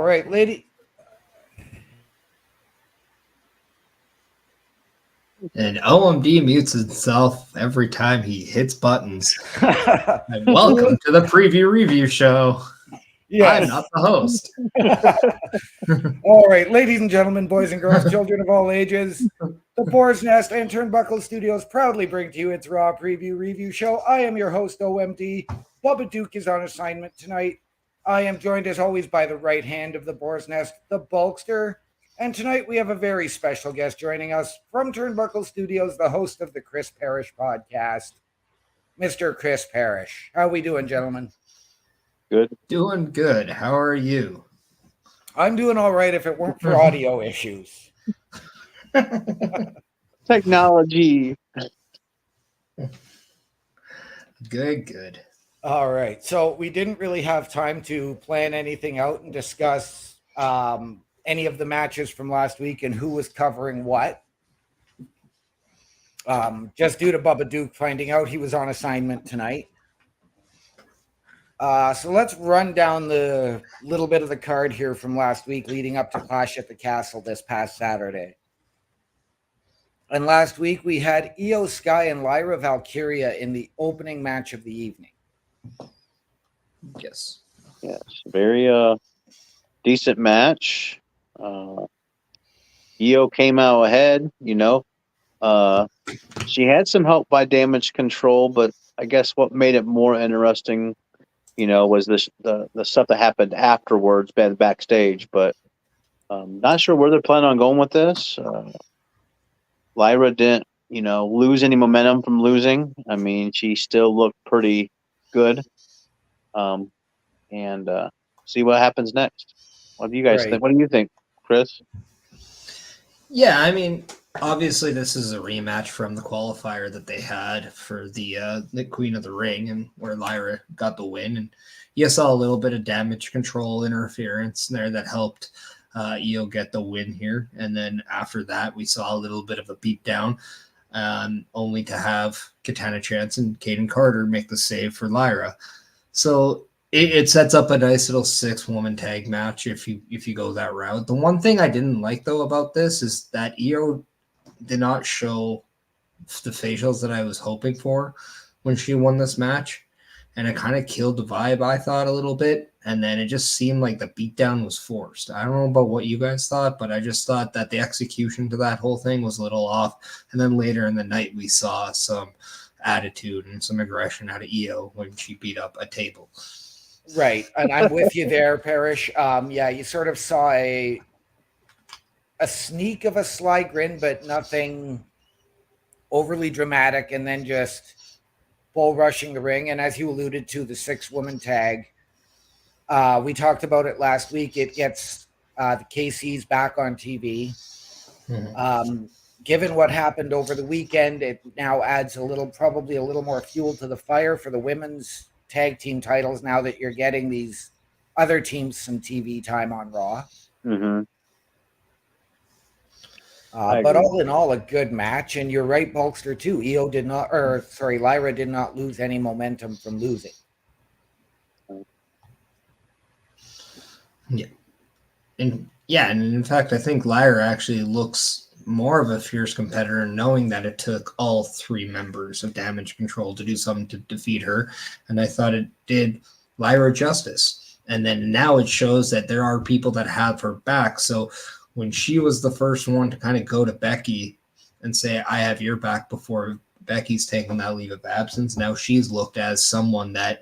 right, lady. And OMD mutes itself every time he hits buttons. And welcome to the preview review show. Yes. I'm not the host. All right, ladies and gentlemen, boys and girls, children of all ages, the Boar's Nest and Turnbuckle Studios proudly bring to you its Raw Preview Review Show. I am your host, OMD. Bubba Duke is on assignment tonight. I am joined, as always, by the right hand of the Boar's Nest, the Bulkster. And tonight we have a very special guest joining us from Turnbuckle Studios, the host of the Chris Parrish podcast, Mr. Chris Parrish. How are we doing, gentlemen? Good. Doing good. How are you? I'm doing all right if it weren't for audio issues. Technology. Good. All right. So we didn't really have time to plan anything out and discuss any of the matches from last week and who was covering what. Just due to Bubba Duke finding out he was on assignment tonight. So let's run down the little bit of the card here from last week leading up to Clash at the Castle this past Saturday. And last week we had Io Sky and Lyra Valkyria in the opening match of the evening. Yes. Yes. Very decent match. Io came out ahead, She had some help by Damage Control, but I guess what made it more interesting, was the stuff that happened afterwards, backstage. But not sure where they're planning on going with this. Lyra didn't, lose any momentum from losing. I mean, she still looked pretty good. And see what happens next. What do you guys think? What do you think, Chris? Yeah, I mean, obviously this is a rematch from the qualifier that they had for the Queen of the Ring, and where Lyra got the win. And you saw a little bit of Damage Control interference there that helped Io get the win here. And then after that, we saw a little bit of a beatdown, only to have Katana Chance and Kaden Carter make the save for Lyra. So it sets up a nice little 6-woman tag match if you go that route. The one thing I didn't like, though, about this is that Io did not show the facials that I was hoping for when she won this match. And it kind of killed the vibe, I thought, a little bit. And then it just seemed like the beatdown was forced. I don't know about what you guys thought, but I just thought that the execution to that whole thing was a little off. And then later in the night, we saw some attitude and some aggression out of Io when she beat up a table. Right. And I'm with you there, Parrish. Yeah, you sort of saw a sneak of a sly grin, but nothing overly dramatic, and then just bull rushing the ring. And as you alluded to, the 6-woman tag, we talked about it last week. It gets the KCs back on TV. Mm-hmm. Given what happened over the weekend, it now adds probably a little more fuel to the fire for the women's tag team titles now that you're getting these other teams some TV time on Raw. Mm-hmm. But all in all, a good match. And you're right, Bulkster, too. Lyra did not lose any momentum from losing. Yeah. And in fact, I think Lyra actually looks more of a fierce competitor, knowing that it took all 3 members of Damage Control to do something to defeat her. And I thought it did Lyra justice. And then now it shows that there are people that have her back. So when she was the first one to kind of go to Becky and say, I have your back, before Becky's taken that leave of absence, now she's looked as someone that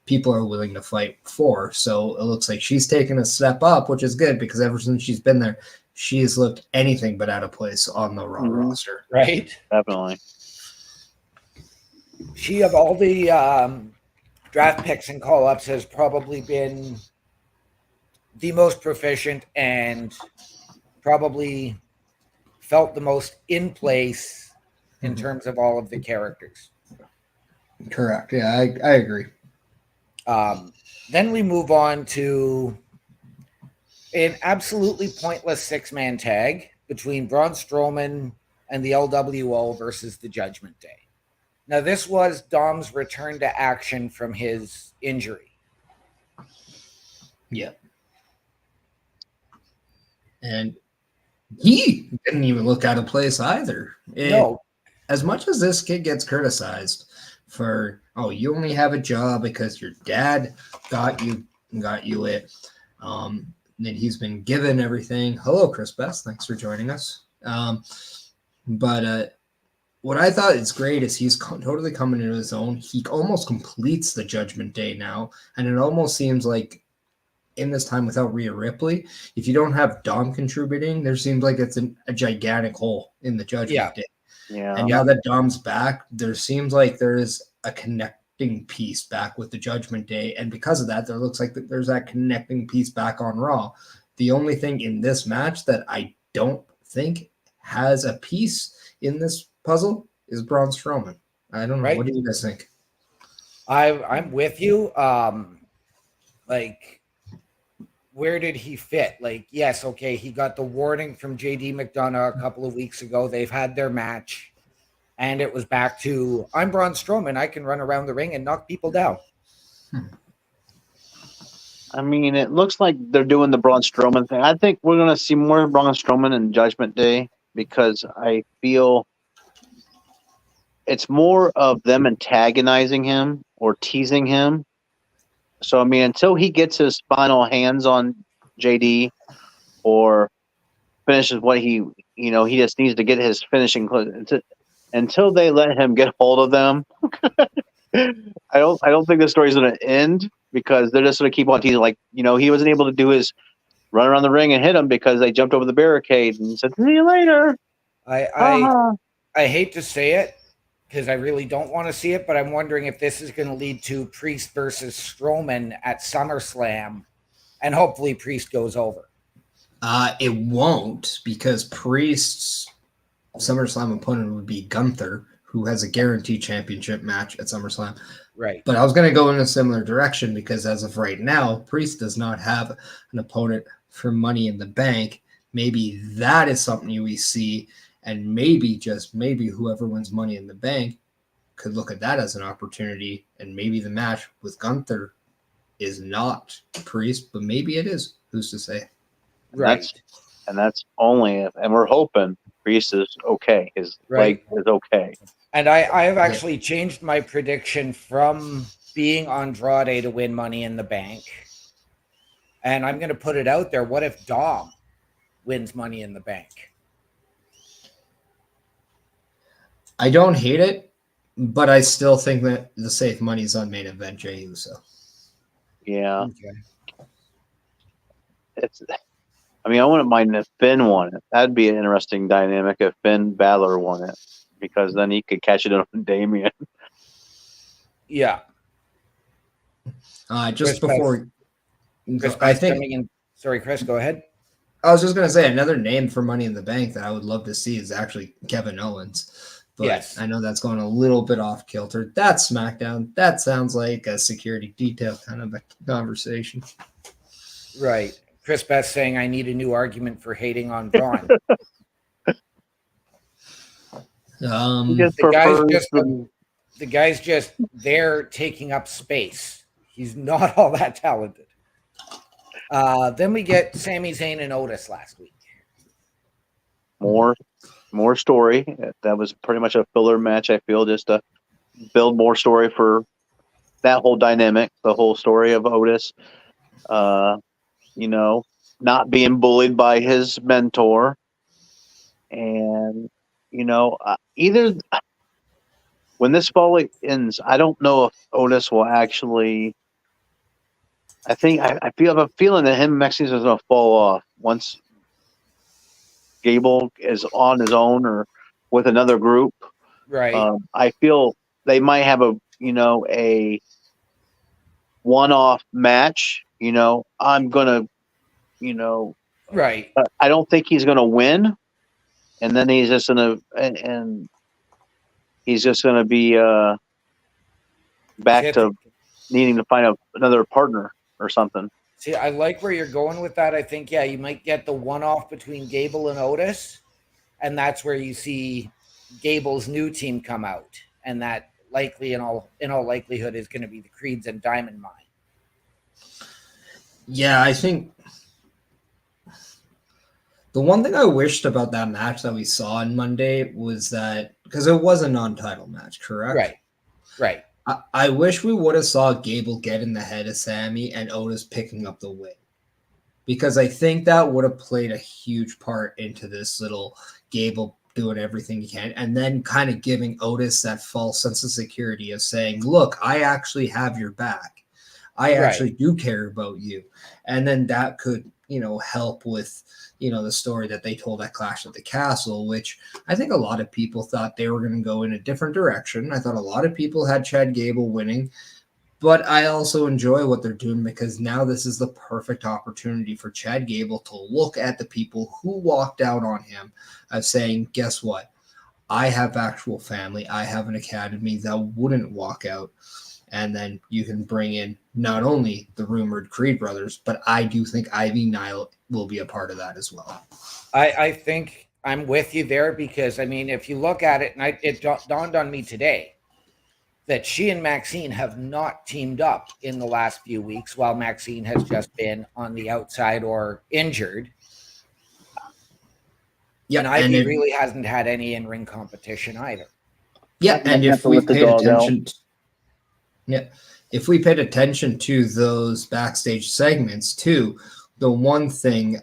people are willing to fight for. So it looks like she's taken a step up, which is good, because ever since she's been there, she has looked anything but out of place on the Raw roster. Right? Definitely. She, of all the draft picks and call-ups, has probably been the most proficient and probably felt the most in place in terms of all of the characters. Correct. Yeah, I agree. Then we move on to an absolutely pointless 6-man tag between Braun Strowman and the LWO versus the Judgment Day. Now, this was Dom's return to action from his injury. Yeah. And he didn't even look out of place either. No. As much as this kid gets criticized for, oh, you only have a job because your dad got you it. That he's been given everything. Hello, Chris Best. Thanks for joining us. But what I thought is great is he's totally coming into his own. He almost completes the Judgment Day now, and it almost seems like in this time without Rhea Ripley, if you don't have Dom contributing, there seems like it's a gigantic hole in the Judgment Day. Yeah. And now that Dom's back, there seems like there is a connecting piece back with the Judgment Day. And because of that, there looks like there's that connecting piece back on Raw. The only thing in this match that I don't think has a piece in this puzzle is Braun Strowman. I don't know. Right. What do you guys think? I'm with you. Like, where did he fit? Like, yes, okay, he got the warning from JD McDonough a couple of weeks ago. They've had their match, and it was back to, I'm Braun Strowman. I can run around the ring and knock people down. I mean, it looks like they're doing the Braun Strowman thing. I think we're going to see more Braun Strowman in Judgment Day because I feel it's more of them antagonizing him or teasing him. So, I mean, until he gets his final hands on JD or finishes what he just needs to get his finishing until they let him get hold of them. I don't think the story's going to end because they're just going to keep on teasing. Like, he wasn't able to do his run around the ring and hit him because they jumped over the barricade and said, "See you later." I hate to say it because I really don't want to see it, but I'm wondering if this is going to lead to Priest versus Strowman at SummerSlam, and hopefully Priest goes over. It won't, because Priest's SummerSlam opponent would be Gunther, who has a guaranteed championship match at SummerSlam. Right. But I was going to go in a similar direction because as of right now, Priest does not have an opponent for Money in the Bank. Maybe that is something we see, and maybe, just maybe, whoever wins Money in the Bank could look at that as an opportunity, and maybe the match with Gunther is not Priest, but maybe it is. Who's to say? Right. That's only if, and we're hoping Priest is okay. His leg is okay. And I have actually changed my prediction from being Andrade to win Money in the Bank. And I'm going to put it out there. What if Dom wins Money in the Bank? I don't hate it, but I still think that the safe money's on main event Jey Uso. Yeah. Okay. I wouldn't mind if Finn won it. That'd be an interesting dynamic if Finn Balor won it, because then he could catch it on Damian. Yeah. Just Chris before, Chris I think. Sorry, Chris, go ahead. I was just going to say another name for Money in the Bank that I would love to see is actually Kevin Owens. But yes. I know that's going a little bit off kilter. That's SmackDown. That sounds like a security detail kind of a conversation. Right. Chris Best saying I need a new argument for hating on Braun. The guy's just there taking up space. He's not all that talented. Then we get Sami Zayn and Otis last week. More story. That was pretty much a filler match, I feel, just to build more story for that whole dynamic, the whole story of Otis. Not being bullied by his mentor. And, either when this fall ends, I don't know if Otis will actually. I have a feeling that him and Mexican is going to fall off once Gable is on his own or with another group. Right. I feel they might have a one-off match. I'm gonna. Right. I don't think he's going to win, and then he's just going to be back to needing to find another partner or something. See, I like where you're going with that. I think, yeah, you might get the one-off between Gable and Otis, and that's where you see Gable's new team come out, and that likely, in all likelihood, is going to be the Creeds and Diamond Mine. Yeah, I think The one thing I wished about that match that we saw on Monday was that, because it was a non-title match, correct? Right. I wish we would have saw Gable get in the head of Sammy and Otis picking up the win, because I think that would have played a huge part into this little Gable doing everything he can, and then kind of giving Otis that false sense of security of saying, look, I actually have your back. I actually do care about you. And then that could, help with, the story that they told at Clash at the Castle, which I think a lot of people thought they were going to go in a different direction. I thought a lot of people had Chad Gable winning, but I also enjoy what they're doing, because now this is the perfect opportunity for Chad Gable to look at the people who walked out on him of saying, guess what? I have actual family. I have an academy that wouldn't walk out. And then you can bring in not only the rumored Creed brothers, but I do think Ivy Nile will be a part of that as well. I think I'm with you there, because, I mean, if you look at it, and it dawned on me today that she and Maxine have not teamed up in the last few weeks, while Maxine has just been on the outside or injured. Yeah, and Ivy really hasn't had any in-ring competition either. Yeah, and if we paid attention, if we paid attention to those backstage segments too, the one thing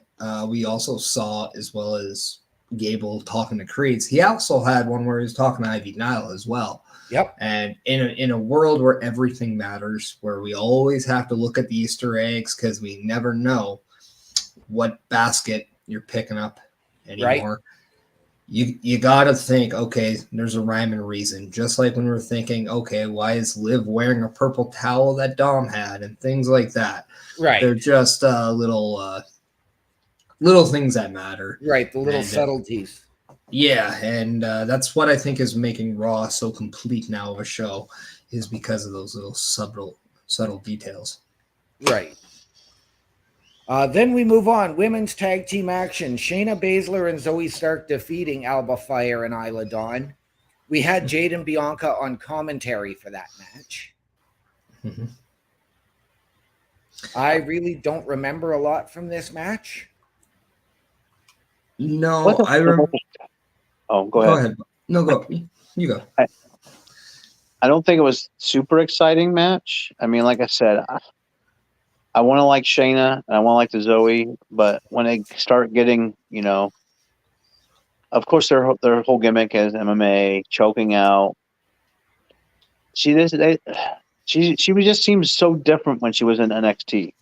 we also saw, as well as Gable talking to Creeds, he also had one where he was talking to Ivy Nile as well. Yep. And in a world where everything matters, where we always have to look at the Easter eggs because we never know what basket you're picking up anymore. Right. You got to think, okay, there's a rhyme and reason. Just like when we're thinking, okay, why is Liv wearing a purple towel that Dom had, and things like that. Right. They're just little things that matter. Right, the little subtleties. Yeah, and that's what I think is making Raw so complete now of a show, is because of those little subtle details. Right. Then we move on. Women's tag team action. Shayna Baszler and Zoe Stark defeating Alba Fire and Isla Dawn. We had Jade and Bianca on commentary for that match. Mm-hmm. I really don't remember a lot from this match. No, I remember. Oh, go ahead. No, go. You go. I don't think it was super exciting match. I mean, like I said, I want to like Shayna and I want to like the Zoe, but when they start getting, of course their whole gimmick is MMA, choking out. She just seems so different when she was in NXT,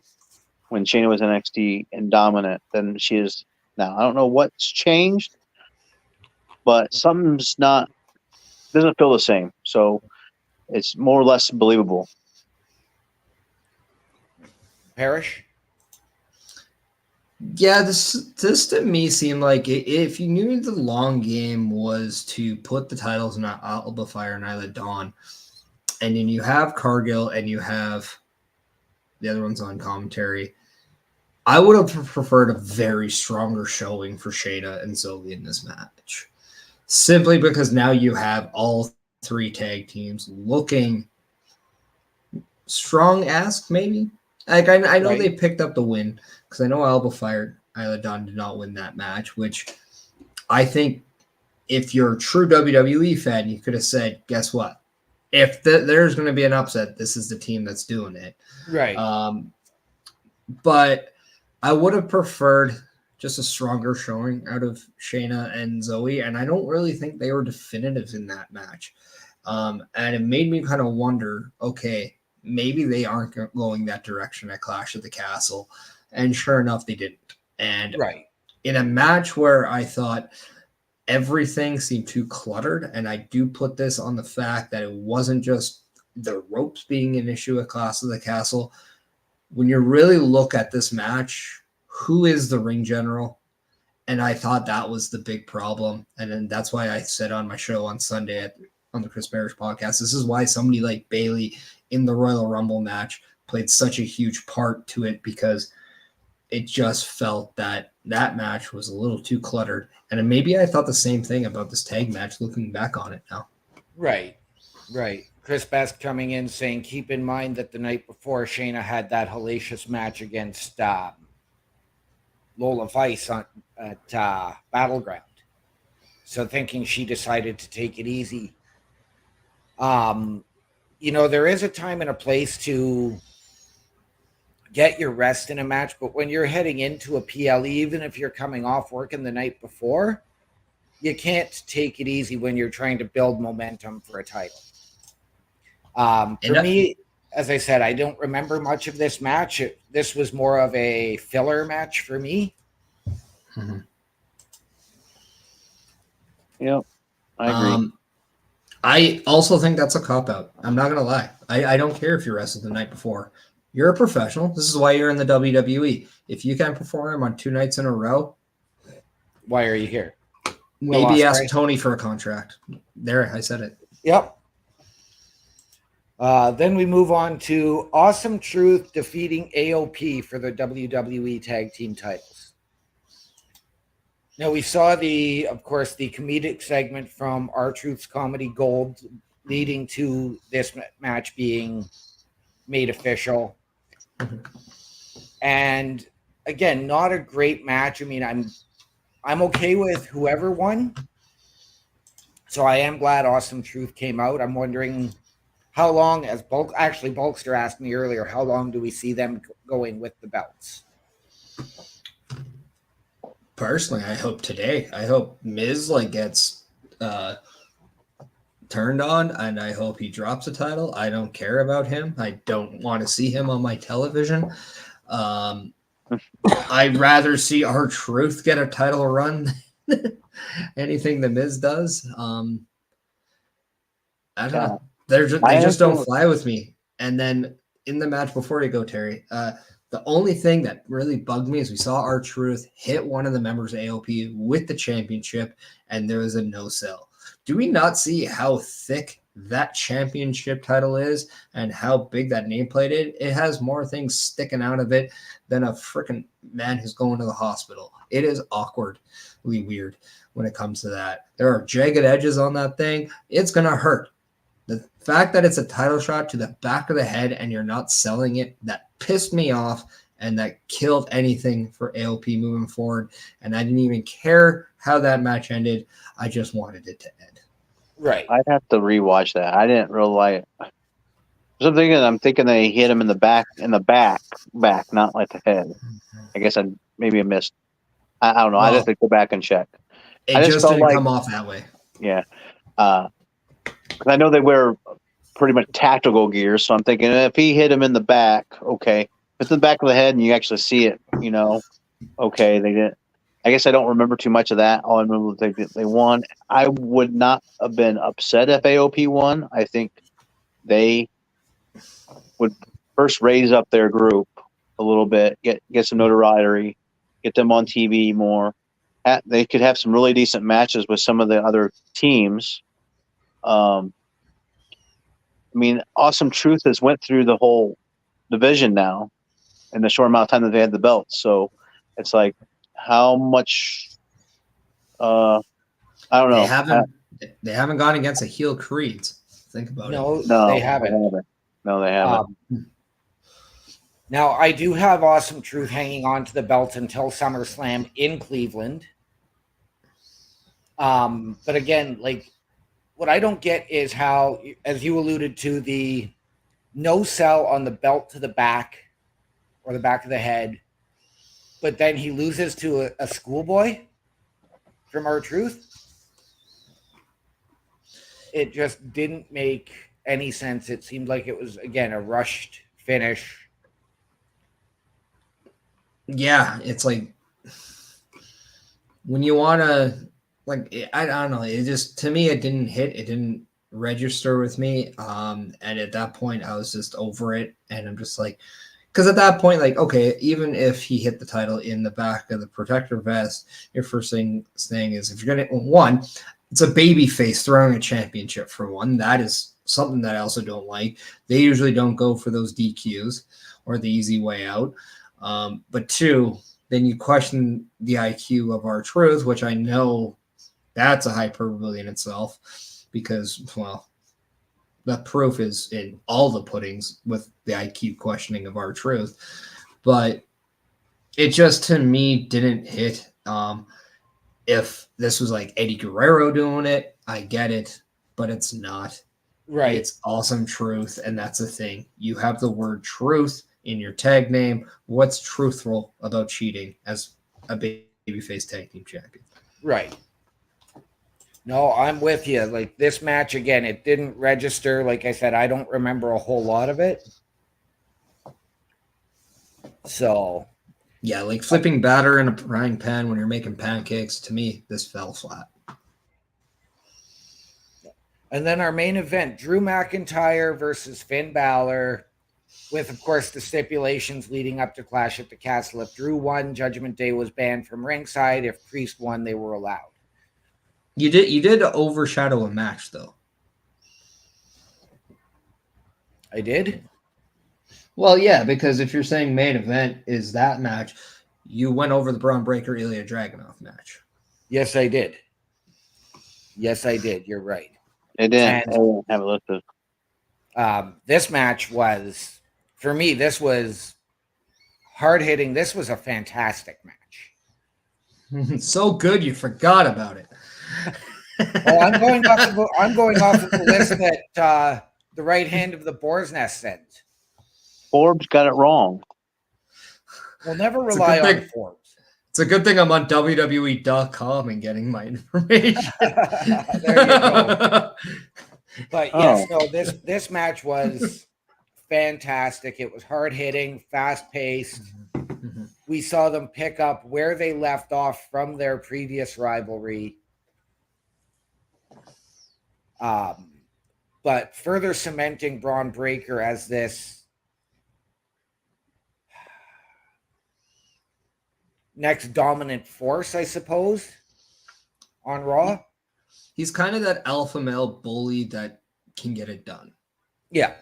when Shayna was in NXT and dominant than she is now. I don't know what's changed, but something's doesn't feel the same. So it's more or less believable. Parrish? Yeah, this to me seemed like if you knew the long game was to put the titles in Alba Fire and Isla Dawn, and then you have Cargill and you have the other ones on commentary, I would have preferred a very stronger showing for Shayna and Zoe in this match. Simply because now you have all three tag teams looking strong-esque, maybe. Like I know they picked up the win, because I know Alba Fire, Isla Dawn did not win that match, which I think if you're a true WWE fan, you could have said, guess what? If there's going to be an upset, this is the team that's doing it. Right. But I would have preferred just a stronger showing out of Shayna and Zoe, and I don't really think they were definitive in that match. And it made me kind of wonder, okay, maybe they aren't going that direction at Clash of the Castle. And sure enough, they didn't. And in a match where I thought everything seemed too cluttered, and I do put this on the fact that it wasn't just the ropes being an issue at Clash of the Castle. When you really look at this match, who is the ring general? And I thought that was the big problem. And then that's why I said on my show on Sunday on the Chris Parrish podcast, this is why somebody like Bayley in the Royal Rumble match played such a huge part to it, because it just felt that match was a little too cluttered. And maybe I thought the same thing about this tag match looking back on it now. Right. Chris Best coming in saying, keep in mind that the night before Shayna had that hellacious match against Lola Vice at Battleground. So thinking she decided to take it easy. There is a time and a place to get your rest in a match, but when you're heading into a PL, even if you're coming off working the night before, you can't take it easy when you're trying to build momentum for a title. For me, as I said, I don't remember much of this match. This was more of a filler match for me. Mm-hmm. Yep, I agree. I also think that's a cop-out. I'm not going to lie. I don't care if you rested the night before. You're a professional. This is why you're in the WWE. If you can't perform on 2 nights in a row, why are you here? Maybe ask Tony for a contract. There, I said it. Yep. Then we move on to Awesome Truth defeating AOP for the WWE Tag Team titles. Now we saw of course, the comedic segment from R-Truth's Comedy Gold leading to this match being made official. Mm-hmm. And again, not a great match. I mean, I'm okay with whoever won. So I am glad Awesome Truth came out. I'm wondering how long, Bulkster asked me earlier, how long do we see them going with the belts? Personally, I hope today. I hope Miz gets turned on, and I hope he drops a title. I don't care about him. I don't want to see him on my television. I'd rather see R-Truth get a title run than anything the Miz does. I don't know. They just don't fly with me. And then in the match before you go, Terry, the only thing that really bugged me is we saw R-Truth hit one of the members of AOP with the championship, and there was a no-sell. Do we not see how thick that championship title is and how big that nameplate is? It has more things sticking out of it than a freaking man who's going to the hospital. It is awkwardly weird when it comes to that. There are jagged edges on that thing. It's going to hurt. The fact that it's a title shot to the back of the head and you're not selling it, that pissed me off, and that killed anything for AOP moving forward. And I didn't even care how that match ended. I just wanted it to end. Right. I'd have to rewatch that. I didn't really like it. I'm thinking they hit him in the back, not like the head. I guess I missed. I don't know. I'd have to go back and check. It just didn't come off that way. Yeah. I know they wear pretty much tactical gear, so I'm thinking if he hit him in the back, okay. If it's in the back of the head and you actually see it, okay, they didn't. I guess I don't remember too much of that. All I remember they won. I would not have been upset if AOP won. I think they would first raise up their group a little bit, get some notoriety, get them on TV more. They could have some really decent matches with some of the other teams. Awesome Truth has went through the whole division now in the short amount of time that they had the belts. So it's like, how much? I don't know. They haven't gone against a heel Creed. Think about it. No, they haven't. No, they haven't. Now, I do have Awesome Truth hanging on to the belt until SummerSlam in Cleveland. But again, what I don't get is how, as you alluded to, the no sell on the belt to the back or the back of the head, but then he loses to a schoolboy from R-Truth. It just didn't make any sense. It seemed like it was, again, a rushed finish. Yeah, it's like when you want to, I don't know. It just, to me, it didn't hit. It didn't register with me. And at that point, I was just over it. And I'm just like, because at that point, okay, even if he hit the title in the back of the protector vest, your first thing is if you're going to, one, it's a baby face throwing a championship for one. That is something that I also don't like. They usually don't go for those DQs or the easy way out. But two, then you question the IQ of R-Truth, which I know that's a hyperbole in itself because, well, the proof is in all the puddings with the IQ questioning of R-Truth. But It just to me didn't hit. If this was like Eddie Guerrero doing it, I get it, but it's not. Right. It's Awesome Truth, and that's the thing. You have the word truth in your tag name. What's truthful about cheating as a babyface tag team champion? Right. No, I'm with you. Like this match again, it didn't register. Like I said, I don't remember a whole lot of it. So Yeah, like flipping batter in a frying pan when you're making pancakes, to me, this fell flat. and then our main event, Drew McIntyre versus Finn Balor, with of course the stipulations leading up to Clash at the Castle. If Drew won, Judgment Day was banned from ringside. If Priest won, they were allowed. You did overshadow a match though. I did. Well, yeah, because if you're saying main event is that match, you went over the Braun Breaker Ilya Dragunov match. Yes, I did. Yes, I did. You're right. It didn't. And I didn't have it listed. this match was, for me, this was hard hitting. This was a fantastic match. So good you forgot about it. Well, I'm going off of the list that the right hand of the Boar's Nest sent. Forbes got it wrong. We'll never rely on Forbes. It's a good thing I'm on WWE.com and getting my information. There you go. But yes, no, this match was fantastic. It was hard hitting, fast paced. Mm-hmm. We saw them pick up where they left off from their previous rivalry. But further cementing Braun Breaker as this next dominant force, I suppose, on Raw. He's kind of that alpha male bully that can get it done. Yeah.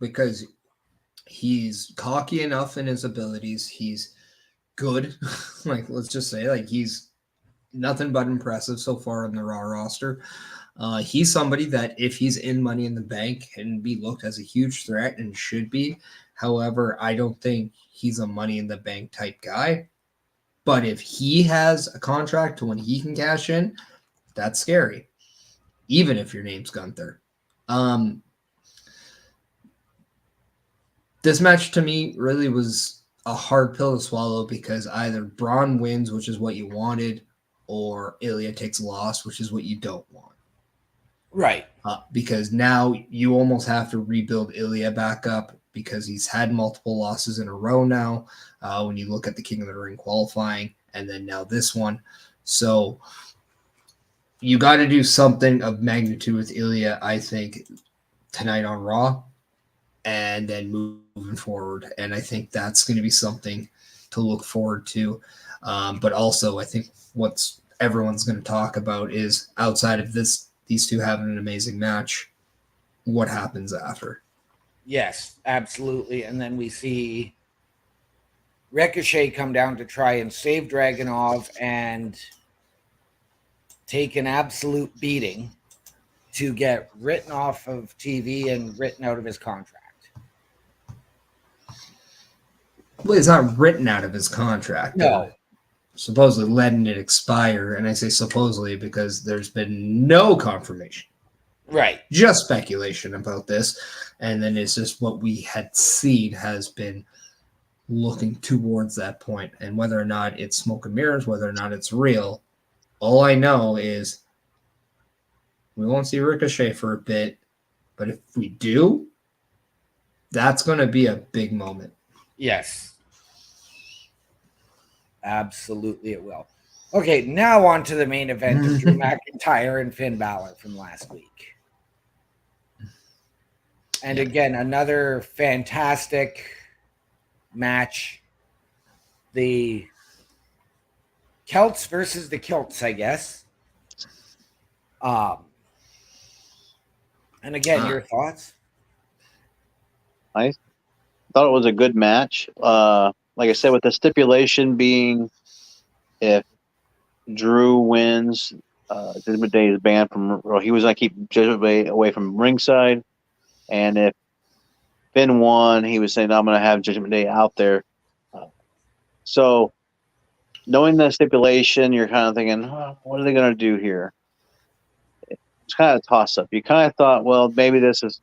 Because he's cocky enough in his abilities. He's good. Like, let's just say, like, he's nothing but impressive so far on the Raw roster. He's somebody that if he's in Money in the Bank can be looked as a huge threat and should be. However, I don't think he's a Money in the Bank type guy. But if he has a contract to when he can cash in, that's scary. Even if your name's Gunther. This match to me really was a hard pill to swallow because either Braun wins, which is what you wanted, or Ilya takes a loss, which is what you don't want. Right. Because now you almost have to rebuild Ilya back up because he's had multiple losses in a row now. When you look at the King of the Ring qualifying and then now this one. So you got to do something of magnitude with Ilya, I think, tonight on Raw and then moving forward. And I think that's going to be something to look forward to. But also I think what's everyone's going to talk about is outside of these two having an amazing match, what happens after. Yes, absolutely. And then we see Ricochet come down to try and save Dragunov and take an absolute beating to get written off of TV and written out of his contract. Well, it's not written out of his contract. No. Supposedly letting it expire. And I say supposedly because there's been no confirmation. Right. Just speculation about this. And then it's just what we had seen has been looking towards that point. And whether or not it's smoke and mirrors, whether or not it's real, all I know is we won't see Ricochet for a bit. But if we do, that's going to be a big moment. Yes. Absolutely it will. Okay, now on to the main event of Drew McIntyre and Finn Balor from last week. And again, another fantastic match. The Celts versus the Kilts, I guess. And again, your thoughts? I thought it was a good match. Like I said, with the stipulation being if Drew wins, Judgment Day is banned from. Or he was going to keep Judgment Day away from ringside, and if Finn won, he was saying, "I'm going to have Judgment Day out there." So knowing the stipulation, you're kind of thinking, oh, what are they going to do here? It's kind of a toss up. You kind of thought, well, maybe this is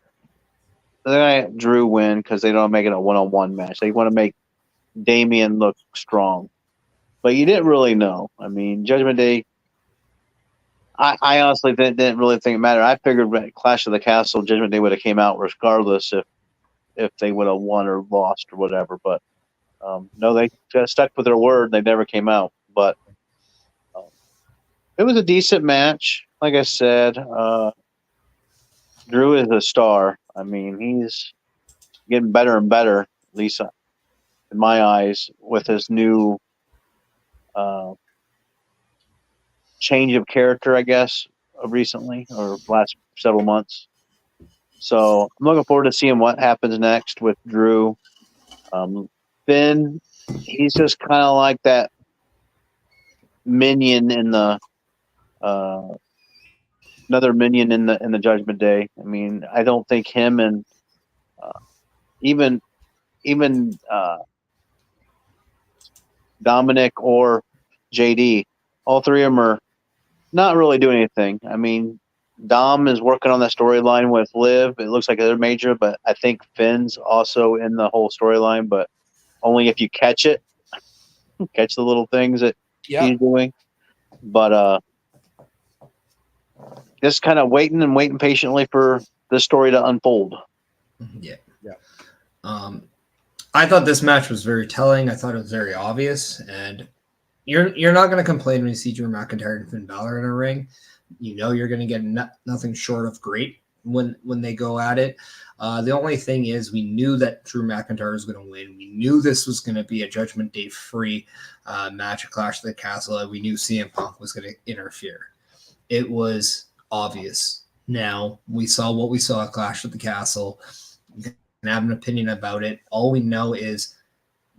they're going to Drew win because they don't make it a 1-on-1 match. They want to make Damian look strong, but you didn't really know. I mean, Judgment Day. I honestly didn't really think it mattered. I figured Clash of the Castle, Judgment Day would have came out regardless if they would have won or lost or whatever. But no, they just stuck with their word. They never came out. But it was a decent match. Like I said, Drew is a star. I mean, he's getting better and better, at least in my eyes, with his new change of character, I guess, of recently or last several months. So I'm looking forward to seeing what happens next with Drew. Finn, he's just kind of like that minion in the another minion in the Judgment Day. I mean, I don't think him and even Dominic or JD, all three of them are not really doing anything. I mean, Dom is working on that storyline with Liv. It looks like they're major, but I think Finn's also in the whole storyline, but only if you catch it, catch the little things that he's doing. But just kind of waiting patiently for the story to unfold. Yeah. I thought this match was very telling. I thought it was very obvious, and you're not going to complain when you see Drew McIntyre and Finn Balor in a ring. You know you're going to get nothing short of great when they go at it. The only thing is we knew that Drew McIntyre was going to win. We knew this was going to be a Judgment Day free match at Clash of the Castle, and we knew CM Punk was going to interfere. It was obvious. Now, we saw what we saw at Clash of the Castle. You can have an opinion about it. All we know is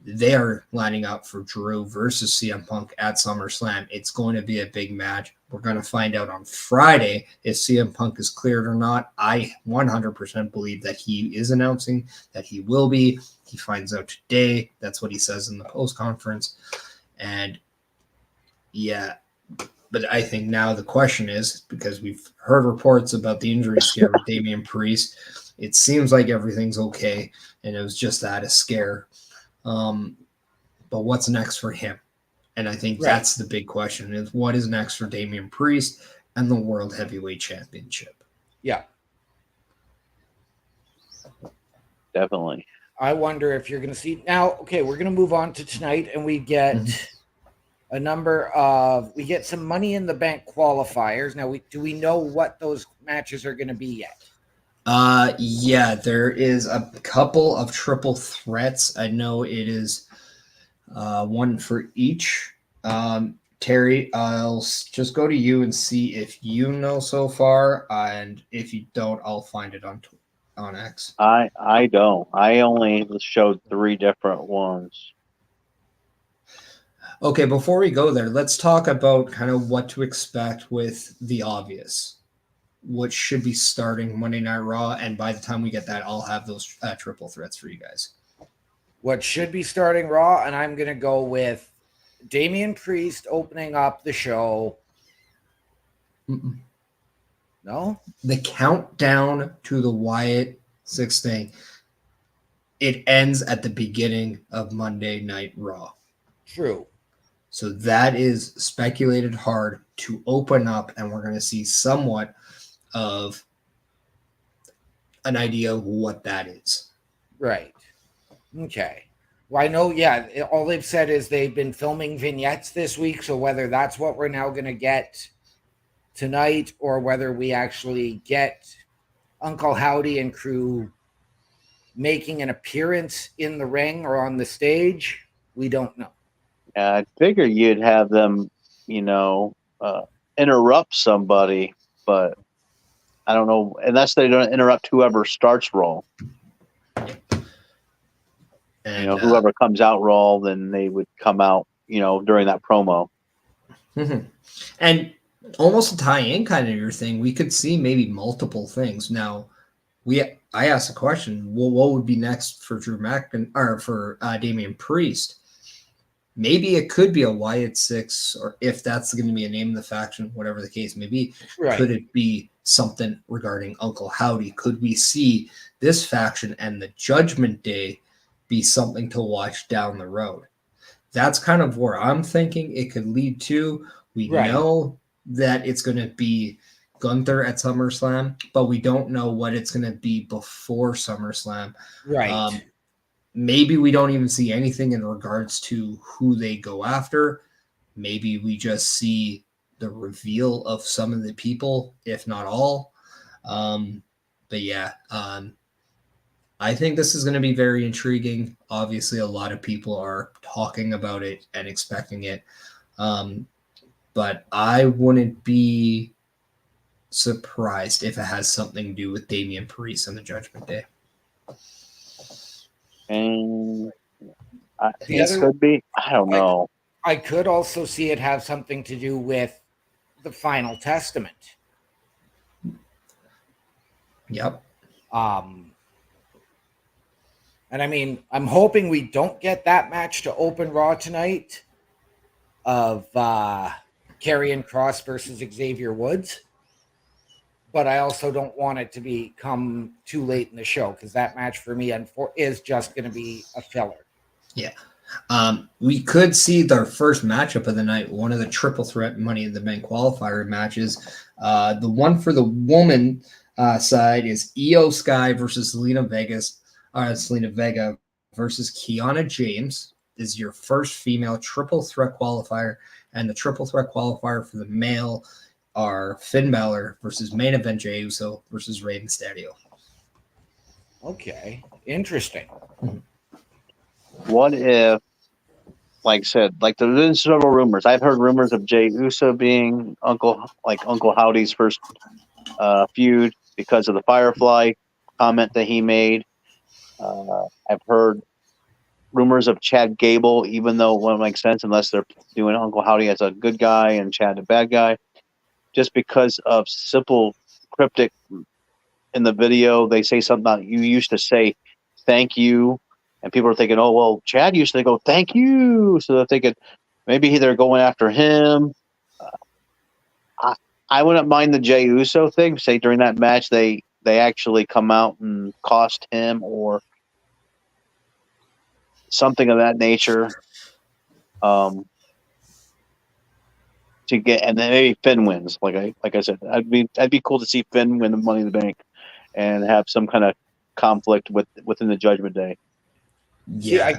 they are lining up for Drew versus CM Punk at SummerSlam. It's going to be a big match. We're going to find out on Friday if CM Punk is cleared or not. I 100% believe that he is announcing that he will be. He finds out today. That's what he says in the post conference. And yeah, but I think now the question is, because we've heard reports about the injury scare with Damian Priest, it seems like everything's okay, and it was just that, a scare. But what's next for him? And I think that's the big question, is what is next for Damian Priest and the World Heavyweight Championship? Yeah. Definitely. I wonder if you're going to see now. Okay, we're going to move on to tonight, and we get a number of some Money in the Bank qualifiers. Now, do we know what those matches are going to be yet? Yeah, there is a couple of triple threats. I know it is one for each. Terry, I'll just go to you and see if you know so far, and if you don't, I'll find it on X. I don't. I only showed 3 different ones. Okay, before we go there, let's talk about kind of what to expect with the obvious. What should be starting Monday Night Raw, and by the time we get that, I'll have those triple threats for you guys. What should be starting Raw, and I'm going to go with Damian Priest opening up the show. No? The countdown to the Wyatt 6 thing, it ends at the beginning of Monday Night Raw. True. So that is speculated hard to open up, and we're going to see somewhat of an idea of what that is. Right. Okay. Well, I know, all they've said is they've been filming vignettes this week, so whether that's what we're now going to get tonight or whether we actually get Uncle Howdy and crew making an appearance in the ring or on the stage, we don't know. I figure you'd have them, interrupt somebody, but I don't know, unless they don't interrupt whoever starts Raw. And whoever comes out Raw, then they would come out, during that promo. And almost to tie in kind of your thing, we could see maybe multiple things. Now, I asked a question, well, what would be next for Drew or for Damian Priest? maybe it could be a Wyatt 6, or if that's going to be a name of the faction, whatever the case may be. Right. Could it be something regarding Uncle Howdy? Could we see this faction and the Judgment Day be something to watch down the road? That's kind of where I'm thinking it could lead to. We Right. know that it's going to be Gunther at SummerSlam, but we don't know what it's going to be before SummerSlam. Right. Maybe we don't even see anything in regards to who they go after. Maybe we just see the reveal of some of the people, if not all. But yeah, I think this is going to be very intriguing. Obviously, a lot of people are talking about it and expecting it. But I wouldn't be surprised if it has something to do with Damian Priest and the Judgment Day. And The it other- could be. I don't know. I could also see it have something to do with the Final Testament. Yep. And I mean, I'm hoping we don't get that match to open Raw tonight of Karrion Kross versus Xavier Woods. But I also don't want it to become too late in the show, because that match for me is just going to be a filler. Yeah. We could see their first matchup of the night, one of the triple threat Money in the Bank qualifier matches. The one for the woman side is Io Sky versus Selena Vega versus Kiana James is your first female triple threat qualifier, and the triple threat qualifier for the male are Finn Balor versus main event Jey Uso versus Rey Mysterio. Okay, interesting. What if, like I said, like there's been several rumors. I've heard rumors of Jey Uso being Uncle Howdy's first feud because of the Firefly comment that he made. I've heard rumors of Chad Gable, even though it wouldn't make sense unless they're doing Uncle Howdy as a good guy and Chad a bad guy. Just because of simple cryptic in the video, they say something about you used to say thank you, and people are thinking, oh well, Chad used to go thank you, so they're thinking maybe they're going after him. I wouldn't mind the Jey Uso thing. Say during that match they actually come out and cost him or something of that nature. To get, and then maybe Finn wins. Like I said, I'd be cool to see Finn win the Money in the Bank and have some kind of conflict within the Judgment Day. Yeah. See,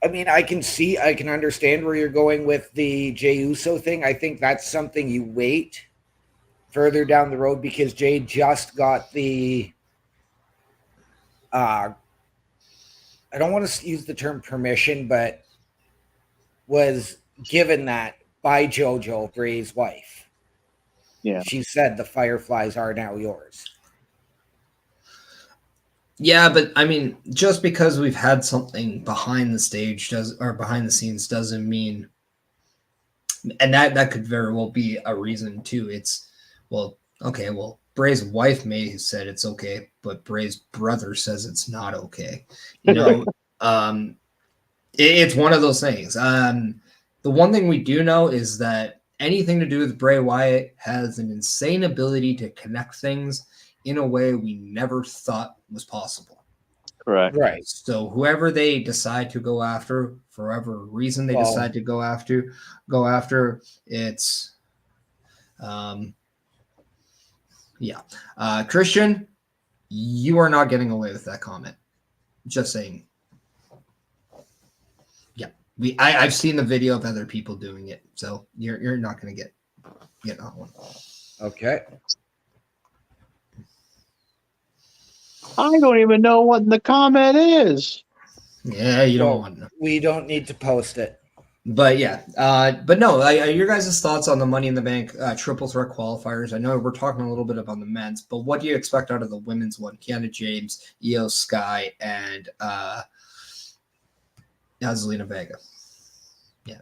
I mean, I can understand where you're going with the Jey Uso thing. I think that's something you wait further down the road, because Jay just got the I don't want to use the term permission, but was given that by JoJo, Bray's wife. Yeah. She said the Fireflies are now yours. Yeah, but I mean, just because we've had something behind the scenes doesn't mean, and that could very well be a reason too. It's Bray's wife may have said it's okay, but Bray's brother says it's not okay. You know, it's one of those things. The one thing we do know is that anything to do with Bray Wyatt has an insane ability to connect things in a way we never thought was possible. Correct. Right. So whoever they decide to go after, for whatever reason they decide to go after, it's Christian, you are not getting away with that comment. Just saying. Yeah. I've seen the video of other people doing it, so you're not gonna get that one. Okay. I don't even know what the comment is. Yeah, you don't want to know. We don't need to post it. But yeah, but no, your guys' thoughts on the Money in the Bank triple threat qualifiers. I know we're talking a little bit about the men's, but what do you expect out of the women's one? Kiana James, Io Sky, and Zelina Vega. Yeah.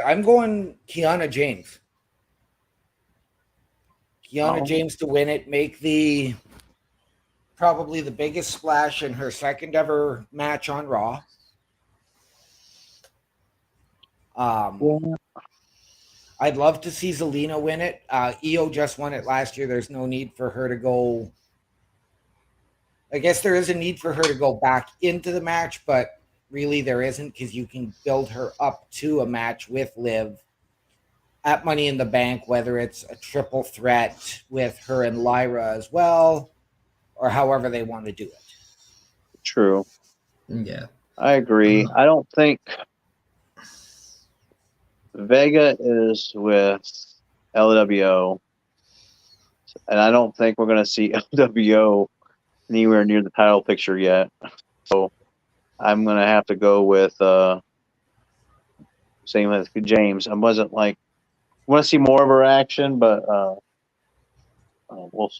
I'm going Kiana James. James to win it, make probably the biggest splash in her second ever match on Raw. Um, I'd love to see Zelina win it. Io just won it last year. There's no need for her to go. I guess there is a need for her to go back into the match, but really there isn't, because you can build her up to a match with Liv at Money in the Bank, whether it's a triple threat with her and Lyra as well, or however they want to do it. True. Yeah. I agree. I don't think Vega is with LWO, and I don't think we're going to see LWO anywhere near the title picture yet. So I'm going to have to go with same with James. I wasn't like want to see more of her action, but we'll.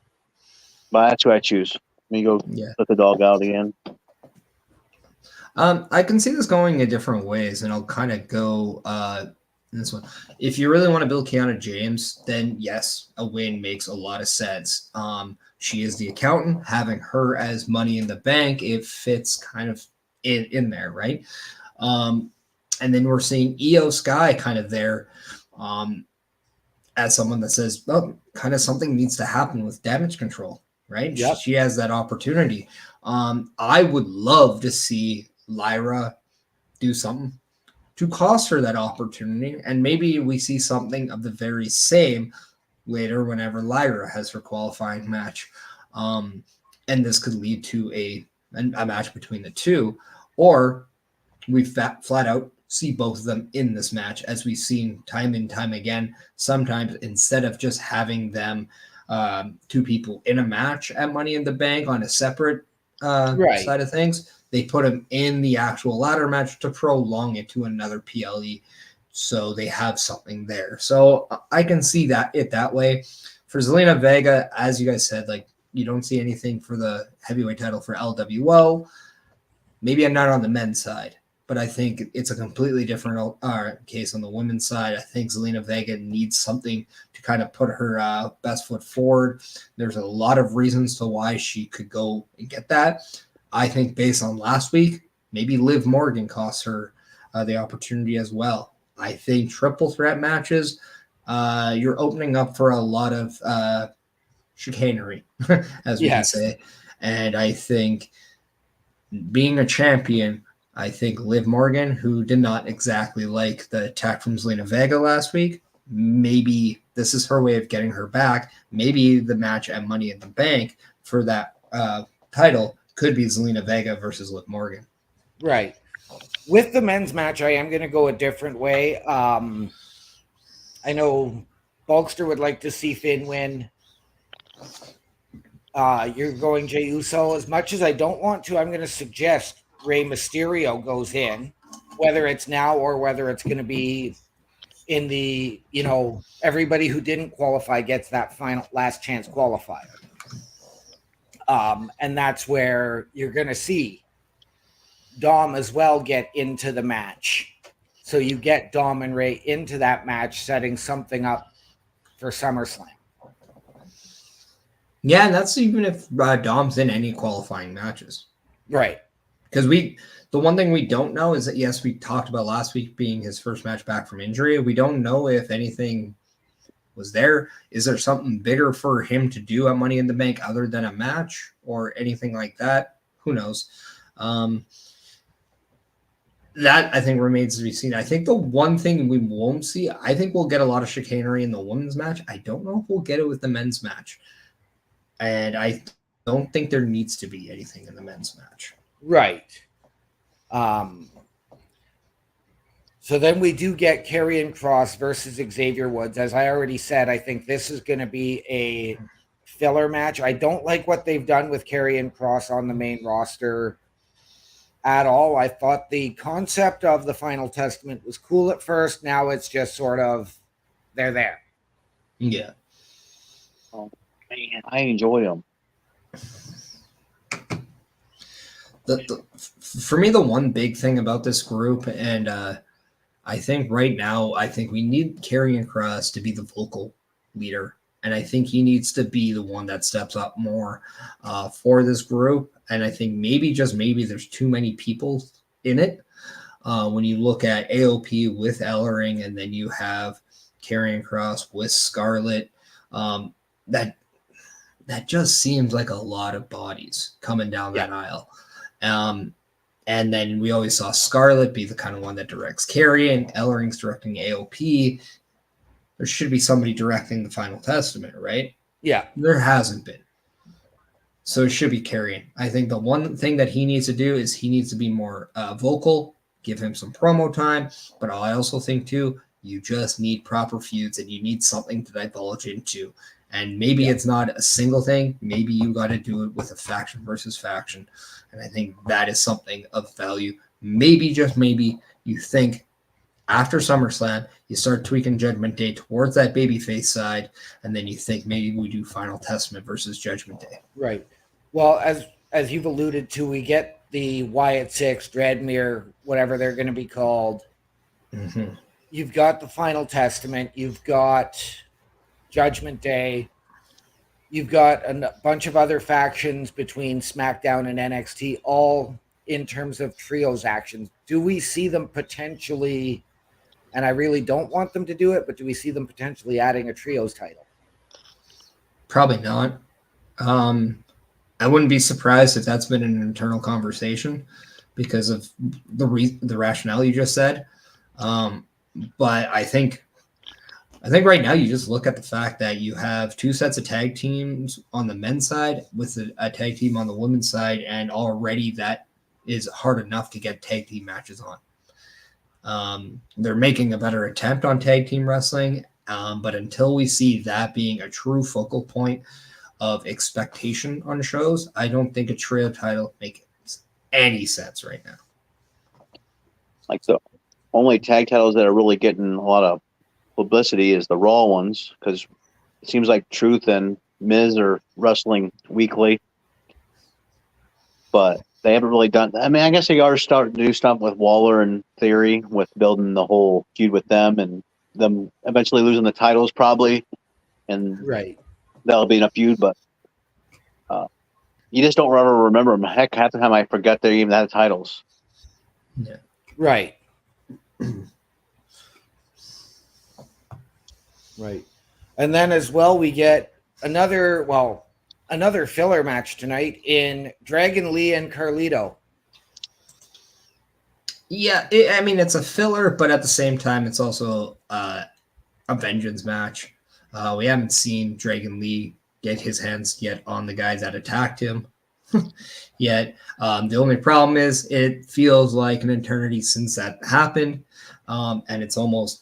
But that's who I choose. Let me go let the dog out again. I can see this going in different ways, and I'll kind of go this one. If you really want to build Kiana James, then yes, a win makes a lot of sense. She is the accountant. Having her as Money in the Bank, it fits kind of in there, right? And then we're seeing Io Sky kind of there as someone that says, well, kind of something needs to happen with damage control, right? Yep. She has that opportunity. I would love to see Lyra do something to cost her that opportunity, and maybe we see something of the very same later whenever Lyra has her qualifying match, and this could lead to a match between the two, or we flat out see both of them in this match, as we've seen time and time again. Sometimes instead of just having them two people in a match at Money in the Bank on a separate side of things, they put them in the actual ladder match to prolong it to another PLE, so they have something there. So I can see that way. For Zelina Vega, as you guys said, like, you don't see anything for the heavyweight title for LWO. Maybe I'm not on the men's side, but I think it's a completely different case on the women's side. I think Zelina Vega needs something to kind of put her best foot forward. There's a lot of reasons to why she could go and get that. I think based on last week, maybe Liv Morgan costs her the opportunity as well. I think triple threat matches, you're opening up for a lot of chicanery, as we can say. And I think being a champion, I think Liv Morgan, who did not exactly like the attack from Zelina Vega last week, maybe this is her way of getting her back. Maybe the match at Money in the Bank for that title could be Zelina Vega versus Liv Morgan. Right. With the men's match, I am going to go a different way. I know Bulkster would like to see Finn win. You're going Jey Uso. As much as I don't want to, I'm going to suggest Rey Mysterio goes in, whether it's now or whether it's going to be in the, everybody who didn't qualify gets that final last chance qualifier. And that's where you're going to see Dom as well get into the match. So you get Dom and Ray into that match, setting something up for SummerSlam. Yeah, and that's even if Dom's in any qualifying matches. Right. Because the one thing we don't know is that, yes, we talked about last week being his first match back from injury. We don't know if anything was there. Is there something bigger for him to do at Money in the Bank other than a match or anything like that? Who knows? That, I think, remains to be seen. I think the one thing we won't see, I think we'll get a lot of chicanery in the women's match. I don't know if we'll get it with the men's match. And I don't think there needs to be anything in the men's match. Right. So then we do get Karrion Kross versus Xavier Woods. As I already said, I think this is going to be a filler match. I don't like what they've done with Karrion Kross on the main roster at all. I thought the concept of the Final Testament was cool at first. Now it's just sort of, they're there. Yeah. Oh, man, I enjoy them. For me, the one big thing about this group, and I think right now, I think we need Karrion Kross to be the vocal leader. And I think he needs to be the one that steps up more for this group. And I think maybe, just maybe, there's too many people in it. When you look at AOP with Ellering, and then you have Karrion Kross with Scarlett, that just seems like a lot of bodies coming down that aisle. And then we always saw Scarlett be the kind of one that directs Karrion. Ellering's directing AOP. There should be somebody directing the Final Testament, right? Yeah. There hasn't been. So it should be Karrion. I think the one thing that he needs to do is he needs to be more vocal, give him some promo time. But I also think, too, you just need proper feuds and you need something to divulge into. And maybe it's not a single thing. Maybe you got to do it with a faction versus faction. And I think that is something of value. Maybe, just maybe, you think after SummerSlam, you start tweaking Judgment Day towards that babyface side, and then you think maybe we do Final Testament versus Judgment Day. Right. Well, as you've alluded to, we get the Wyatt Six, Dreadmere, whatever they're going to be called. Mm-hmm. You've got the Final Testament. You've got Judgment Day. You've got a bunch of other factions between SmackDown and NXT, all in terms of trios actions. Do we see them potentially, and I really don't want them to do it, but do we see them potentially adding a trios title? Probably not. I wouldn't be surprised if that's been an internal conversation because of the rationale you just said. But I think right now you just look at the fact that you have two sets of tag teams on the men's side with a tag team on the women's side, and already that is hard enough to get tag team matches on. They're making a better attempt on tag team wrestling, but until we see that being a true focal point of expectation on shows, I don't think a trio title makes any sense right now. Like the only tag titles that are really getting a lot of publicity is the Raw ones, because it seems like Truth and Miz are wrestling weekly, but they haven't really done. I mean, I guess they are starting to do stuff with Waller and Theory, with building the whole feud with them, and them eventually losing the titles probably, and that'll be in a feud. But you just don't ever remember them. Heck, half the time I forget they even had titles. Yeah. Right. Right. And then as well, we get another filler match tonight in Dragon Lee and Carlito. Yeah, it's a filler, but at the same time, it's also a vengeance match. We haven't seen Dragon Lee get his hands yet on the guys that attacked him yet. The only problem is it feels like an eternity since that happened, and it's almost,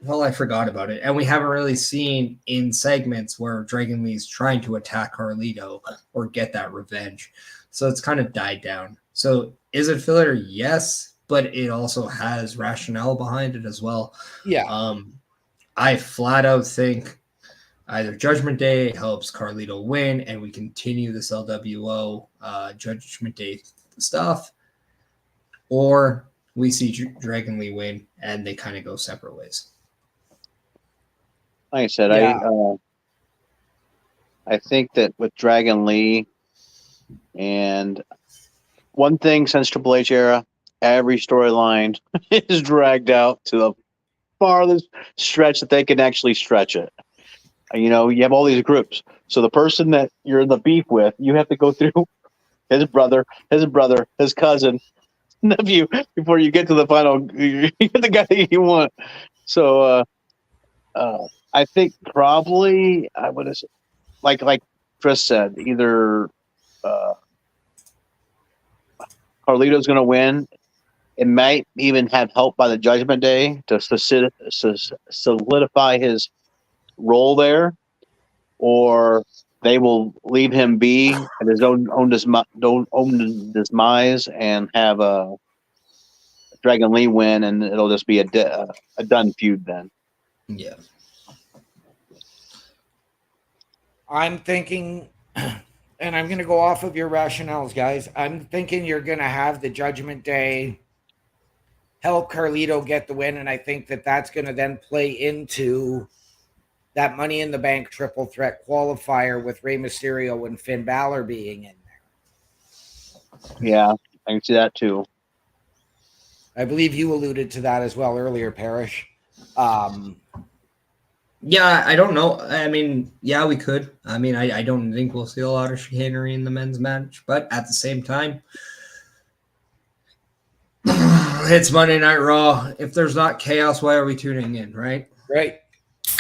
I forgot about it. And we haven't really seen in segments where Dragon Lee's trying to attack Carlito or get that revenge. So it's kind of died down. So is it filler? Yes, but it also has rationale behind it as well. Yeah. I flat out think either Judgment Day helps Carlito win and we continue this LWO Judgment Day stuff, or we see Dragon Lee win and they kind of go separate ways. Like I said, I think that with Dragon Lee, and one thing since Triple H era, every storyline is dragged out to the farthest stretch that they can actually stretch it. You know, you have all these groups. So the person that you're in the beef with, you have to go through his brother, his cousin, nephew, before you get to the final, you get the guy that you want. So I think probably I would have, like Chris said, either Carlito's going to win. It might even have help by the Judgment Day to solidify his role there, or they will leave him be at his own demise and have a Dragon Lee win, and it'll just be a done feud then. Yeah. I'm thinking, and I'm going to go off of your rationales, guys. I'm thinking you're going to have the Judgment Day help Carlito get the win, and I think that that's going to then play into that Money in the Bank triple threat qualifier with Rey Mysterio and Finn Balor being in there. Yeah, I can see that too. I believe you alluded to that as well earlier, Parrish. Yeah, I don't know. I mean, yeah, we could. I mean, I don't think we'll see a lot of chicanery in the men's match, but at the same time, it's Monday Night Raw. If there's not chaos, why are we tuning in, right? Right.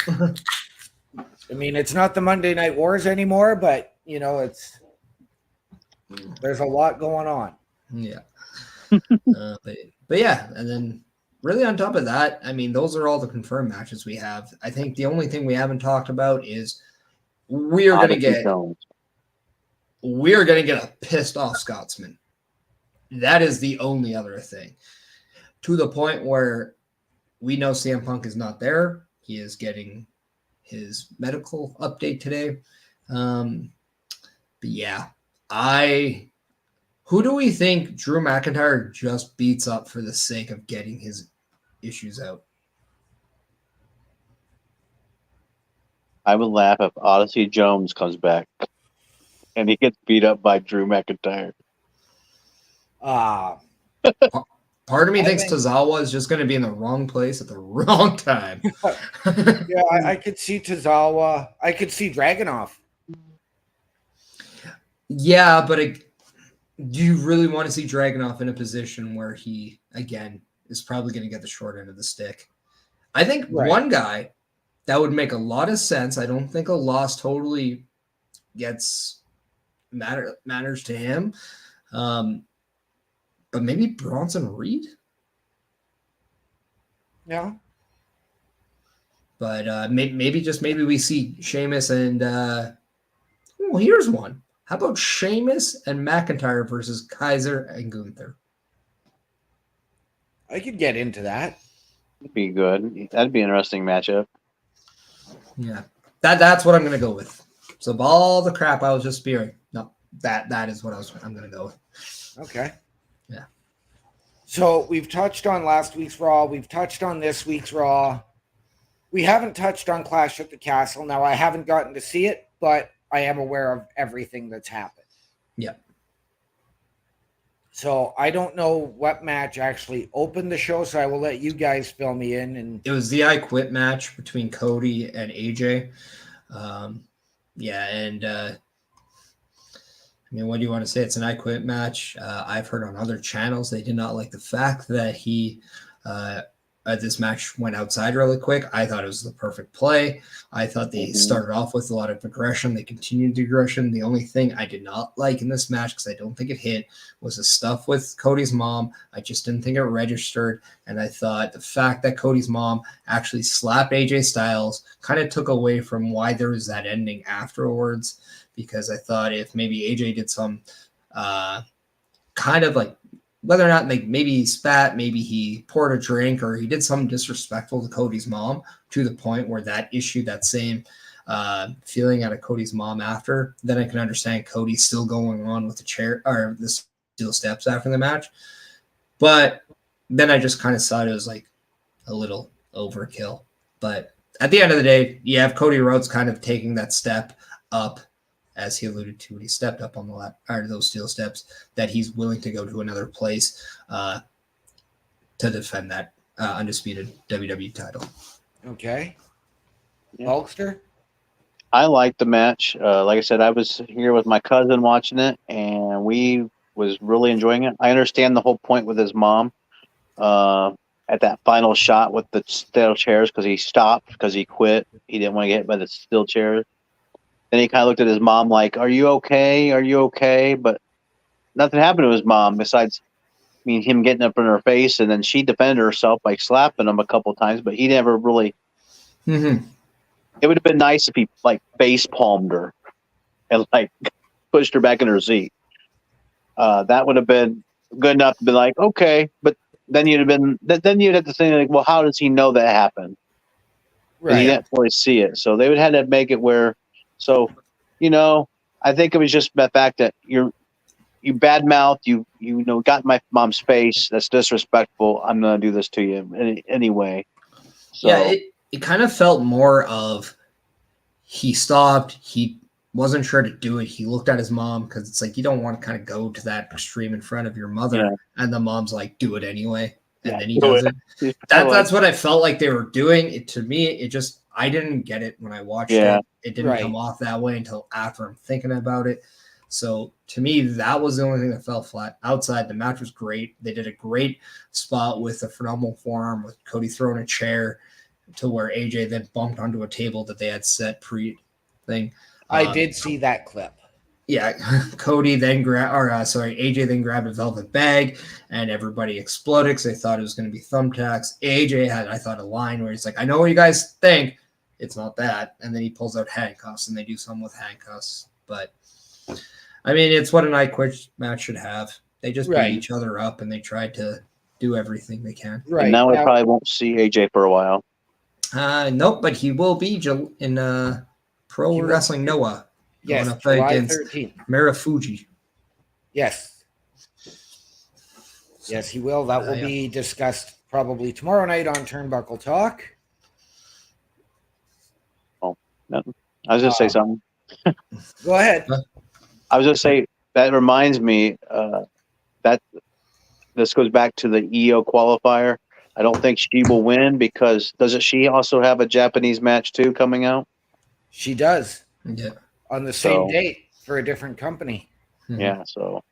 I mean, it's not the Monday Night Wars anymore, but there's a lot going on. Yeah. But yeah, and then really on top of that, I mean, those are all the confirmed matches we have. I think the only thing we haven't talked about is we're gonna get a pissed off Scotsman. That is the only other thing. To the point where we know CM Punk is not there. He is getting his medical update today. But yeah, who do we think Drew McIntyre just beats up for the sake of getting his issues out? I would laugh if Odyssey Jones comes back and he gets beat up by Drew McIntyre. Uh, Part of me thinks Tozawa is just going to be in the wrong place at the wrong time. Yeah, I could see Tozawa. I could see Dragunov. Yeah, but do you really want to see Dragunov in a position where he, again, is probably going to get the short end of the stick? I think one guy that would make a lot of sense. I don't think a loss totally matters to him. But maybe Bronson Reed? Yeah. But maybe we see Sheamus and well, here's one. How about Sheamus and McIntyre versus Kaiser and Gunther? I could get into that. That'd be good. That'd be an interesting matchup. Yeah. That's what I'm gonna go with. So of all the crap I was just spewing, no, that is what I'm gonna go with. Okay. Yeah. So we've touched on last week's Raw. We've touched on this week's Raw. We haven't touched on Clash at the Castle. Now, I haven't gotten to see it, but I am aware of everything that's happened. Yeah. So I don't know what match actually opened the show, so I will let you guys fill me in. And it was the I Quit match between Cody and AJ. I mean, what do you want to say? It's an I Quit match. I've heard on other channels they did not like the fact that this match went outside really quick. I thought it was the perfect play. I thought they started off with a lot of aggression. They continued the aggression. The only thing I did not like in this match, because I don't think it hit, was the stuff with Cody's mom. I just didn't think it registered. And I thought the fact that Cody's mom actually slapped AJ Styles kind of took away from why there was that ending afterwards, because I thought if maybe AJ did some kind of like, whether or not maybe he spat, maybe he poured a drink, or he did something disrespectful to Cody's mom to the point where that same feeling out of Cody's mom after, then I can understand Cody still going on with the chair or the steel steps after the match. But then I just kind of thought it was like a little overkill. But at the end of the day, you have Cody Rhodes kind of taking that step up, as he alluded to when he stepped up on those steel steps, that he's willing to go to another place to defend that undisputed WWE title. Okay. Yeah. Hulkster? I liked the match. Like I said, I was here with my cousin watching it, and we was really enjoying it. I understand the whole point with his mom at that final shot with the steel chairs, because he stopped because he quit. He didn't want to get hit by the steel chairs. Then he kind of looked at his mom like, "Are you okay? Are you okay?" But nothing happened to his mom besides, him getting up in her face, and then she defended herself by slapping him a couple times. But he never really. Mm-hmm. It would have been nice if he face palmed her and pushed her back in her seat. That would have been good enough to be like, okay. But then you'd have to say, like, well, how does he know that happened? Right. He didn't really see it, so they would have to make it where. So, I think it was just the fact that you badmouth, got in my mom's face. That's disrespectful. I'm gonna do this to you anyway. So. Yeah, it kind of felt more of he stopped. He wasn't sure to do it. He looked at his mom, because it's like you don't want to kind of go to that extreme in front of your mother, and the mom's like, "Do it anyway." and Yeah, then he do does it. it. That's what I felt like they were doing. To me, it just I didn't get it when I watched Yeah. it. It didn't come off that way until after I'm thinking about it. So to me, that was the only thing that fell flat. Outside, the match was great. They did a great spot with a phenomenal forearm with Cody throwing a chair to where AJ then bumped onto a table that they had set pre thing. I did see that clip. Yeah, Cody then AJ then grabbed a velvet bag and everybody exploded because they thought it was going to be thumbtacks. AJ had, I thought, a line where he's like, I know what you guys think. It's not that. And then he pulls out handcuffs and they do some with handcuffs. But I mean, it's what an I Quit match should have. They just beat each other up and they tried to do everything they can. Right. And now we probably won't see AJ for a while. Nope, but he will be in Pro Wrestling Noah. Yes, going up July against 13th. Marufuji. Yes. Yes, he will. That will be discussed probably tomorrow night on Turnbuckle Talk. Oh, no. I was going to say something. Go ahead. I was going to say, that reminds me that this goes back to the EO qualifier. I don't think she will win because doesn't she also have a Japanese match too coming out? She does. Yeah. On the same date for a different company. Mm-hmm. Yeah, so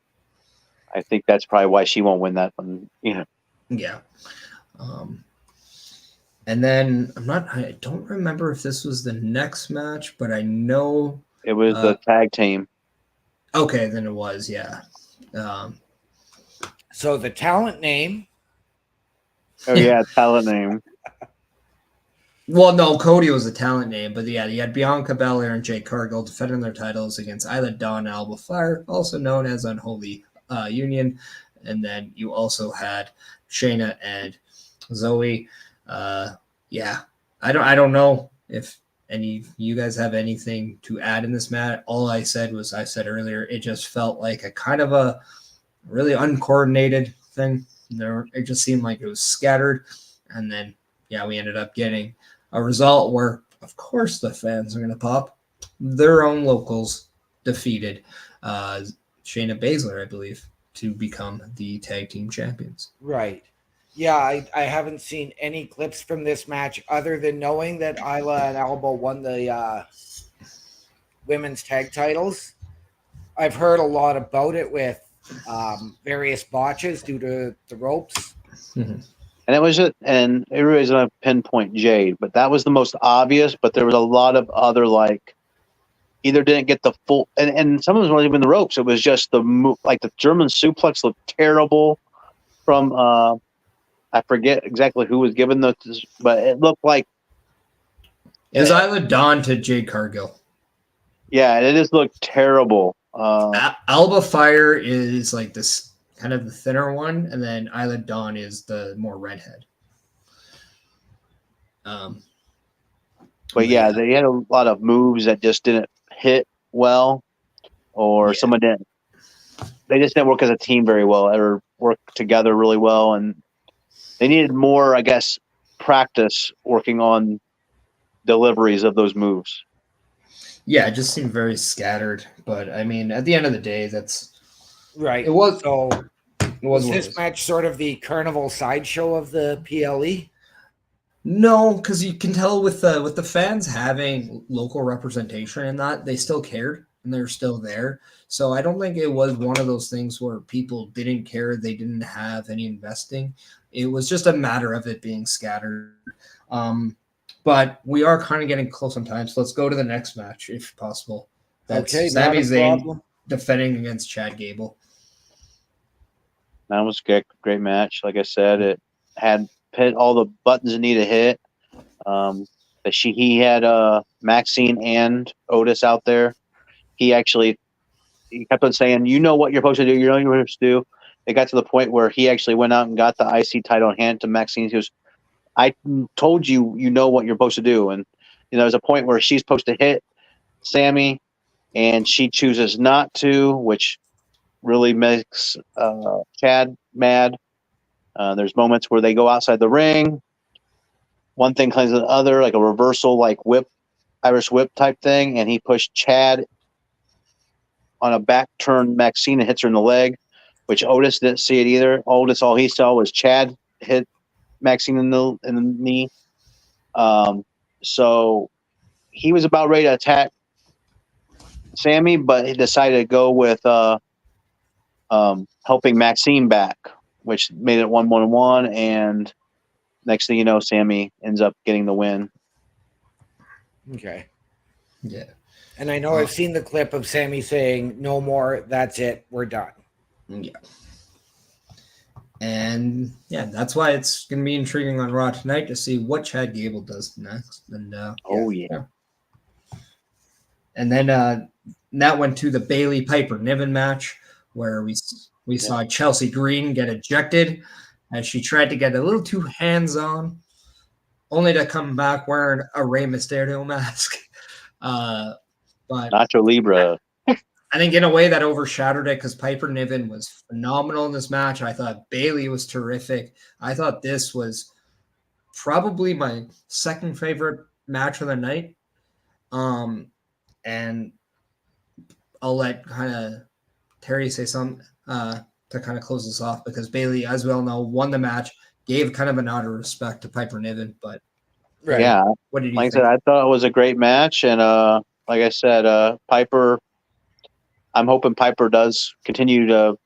I think that's probably why she won't win that one. Yeah. And then I don't remember if this was the next match, but I know it was the tag team. Okay, then it was, yeah. So the talent name. Oh yeah, talent name. Well, no, Cody was a talent name, but yeah, you had Bianca Belair and Jade Cargill defending their titles against Isla Dawn and Alba Fire, also known as Unholy Union, and then you also had Shayna and Zoe. Yeah, I don't know if any of you guys have anything to add in this match. All I said was I said earlier, it just felt like a kind of a really uncoordinated thing. It just seemed like it was scattered, and then we ended up getting a result where, of course, the fans are going to pop. Their own locals defeated Shayna Baszler, I believe, to become the tag team champions. Right. Yeah, I haven't seen any clips from this match other than knowing that Isla and Alba won the women's tag titles. I've heard a lot about it with various botches due to the ropes. Mm-hmm. And it was and everybody's going to pinpoint Jade, but that was the most obvious. But there was a lot of other either didn't get the full, and some of them weren't even the ropes. It was just the the German suplex looked terrible from I forget exactly who was given this, but it looked like it was Isla Dawn to Jade Cargill. Yeah, it just looked terrible. Alba Fire is like this kind of the thinner one, and then Isla Dawn is the more redhead. But yeah, they had a lot of moves that just didn't hit well, or someone didn't. They just didn't work as a team very well, or work together really well, and they needed more, I guess, practice working on deliveries of those moves. Yeah, it just seemed very scattered. But I mean, at the end of the day, that's right. It was. So was what this it was. match sort of the carnival sideshow of the PLE? No, because you can tell with the fans having local representation and that they still cared and they're still there. So I don't think it was one of those things where people didn't care, they didn't have any investing. It was just a matter of it being scattered. But we are kind of getting close on time, so let's go to the next match if possible. That's Okay, Sami not a Zayn problem. defending against Chad Gable. That was a great match. Like I said, it had hit all the buttons it needed to hit. He had Maxine and Otis out there. He kept on saying, "You know what you're supposed to do. You know what you're supposed to do." It got to the point where he actually went out and got the IC title in hand to Maxine. He goes, "I told you, you know what you're supposed to do." And there's a point where she's supposed to hit Sammy, and she chooses not to, which really makes Chad mad. There's moments where they go outside the ring. One thing claims the other, like a reversal, like whip, Irish whip type thing, and he pushed Chad on a back turn Maxine and hits her in the leg, which Otis didn't see it either. Otis, all he saw was Chad hit Maxine in the knee. So he was about ready to attack Sammy, but he decided to go with helping Maxine back, which made it 1-1-1. And next thing you know, Sammy ends up getting the win. Okay. Yeah. And I know I've seen the clip of Sammy saying, "No more. That's it. We're done." Yeah. And yeah, that's why it's going to be intriguing on Raw tonight to see what Chad Gable does next. And Yeah. And then that went to the Bailey Piper Niven match where we saw Chelsea Green get ejected as she tried to get a little too hands-on, only to come back wearing a Rey Mysterio mask. But Nacho Libre. I think in a way that overshadowed it because Piper Niven was phenomenal in this match. I thought Bailey was terrific. I thought this was probably my second favorite match of the night. And I'll let kind of Terry say something to kind of close this off because Bailey, as we all know, won the match, gave kind of a nod of respect to Piper Niven. But Yeah, what did you like think? I said, I thought it was a great match, and like I said, Piper. I'm hoping Piper does continue to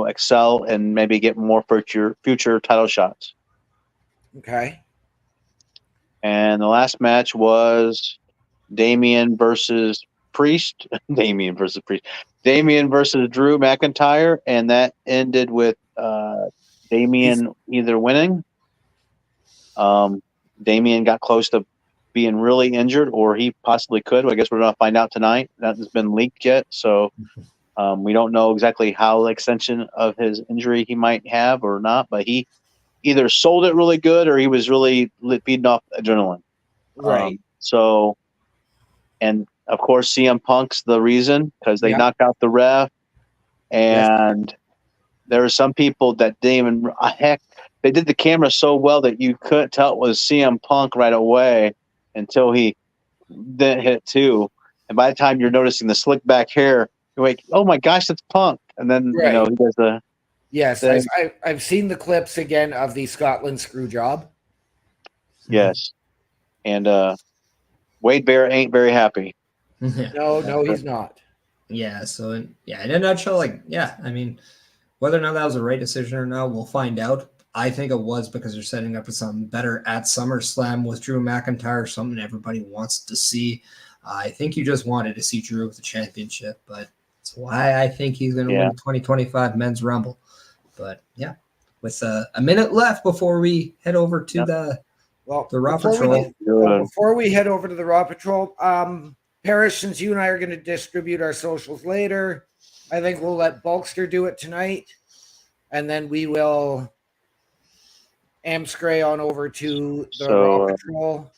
excel and maybe get more future title shots. Okay. And the last match was Damien versus Priest. Damien versus Drew McIntyre, and that ended with Damien either winning. Damien got close to being really injured, or he possibly could. I guess we're going to find out tonight. That has been leaked yet, so we don't know exactly how the extension of his injury he might have or not. But he either sold it really good or he was really feeding off adrenaline. Right. And of course, CM Punk's the reason because they knocked out the ref, and there were some people that didn't even they did the camera so well that you couldn't tell it was CM Punk right away until he then hit two. And by the time you're noticing the slick back hair, you're like, "Oh my gosh, that's Punk!" And then he does the I've seen the clips again of the Scotland screw job. Yes, and Wade Bear ain't very happy. No, he's not. Yeah. So in a nutshell, I mean, whether or not that was the right decision or not, we'll find out. I think it was because they're setting up for something better at SummerSlam with Drew McIntyre, something everybody wants to see. I think you just wanted to see Drew with the championship, but that's why I think he's going to win the 2025 Men's Rumble. But yeah, with a minute left before we head over to the Raw Patrol. Before we head over to the Raw Patrol, Parrish, since you and I are going to distribute our socials later, I think we'll let Bulkster do it tonight, and then we will amscray on over to the Raw Patrol.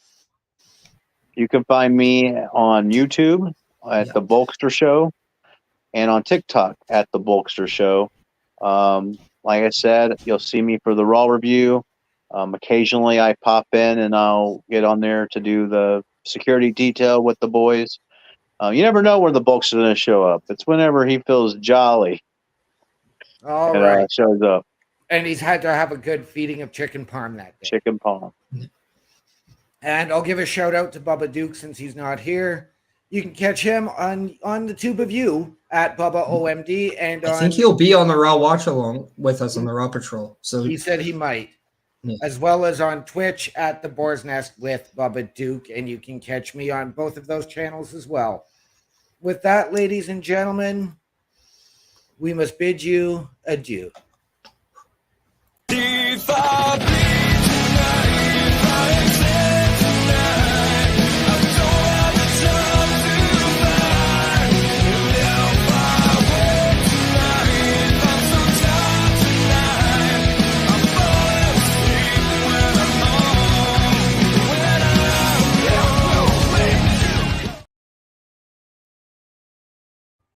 You can find me on YouTube at The Bulkster Show and on TikTok at The Bulkster Show. Like I said, you'll see me for the Raw review. Occasionally I pop in and I'll get on there to do the security detail with the boys. You never know where the Bulkster's going to show up. It's whenever he feels jolly. All right. Shows up. And he's had to have a good feeding of chicken parm that day. Chicken parm. And I'll give a shout out to Bubba Duke since he's not here. You can catch him on the Tube of You at Bubba OMD. And I think he'll be on the Raw Watch Along with us on the Raw Patrol. So he said he might. Yeah. As well as on Twitch at the Boar Nest with Bubba Duke. And you can catch me on both of those channels as well. With that, ladies and gentlemen, we must bid you adieu.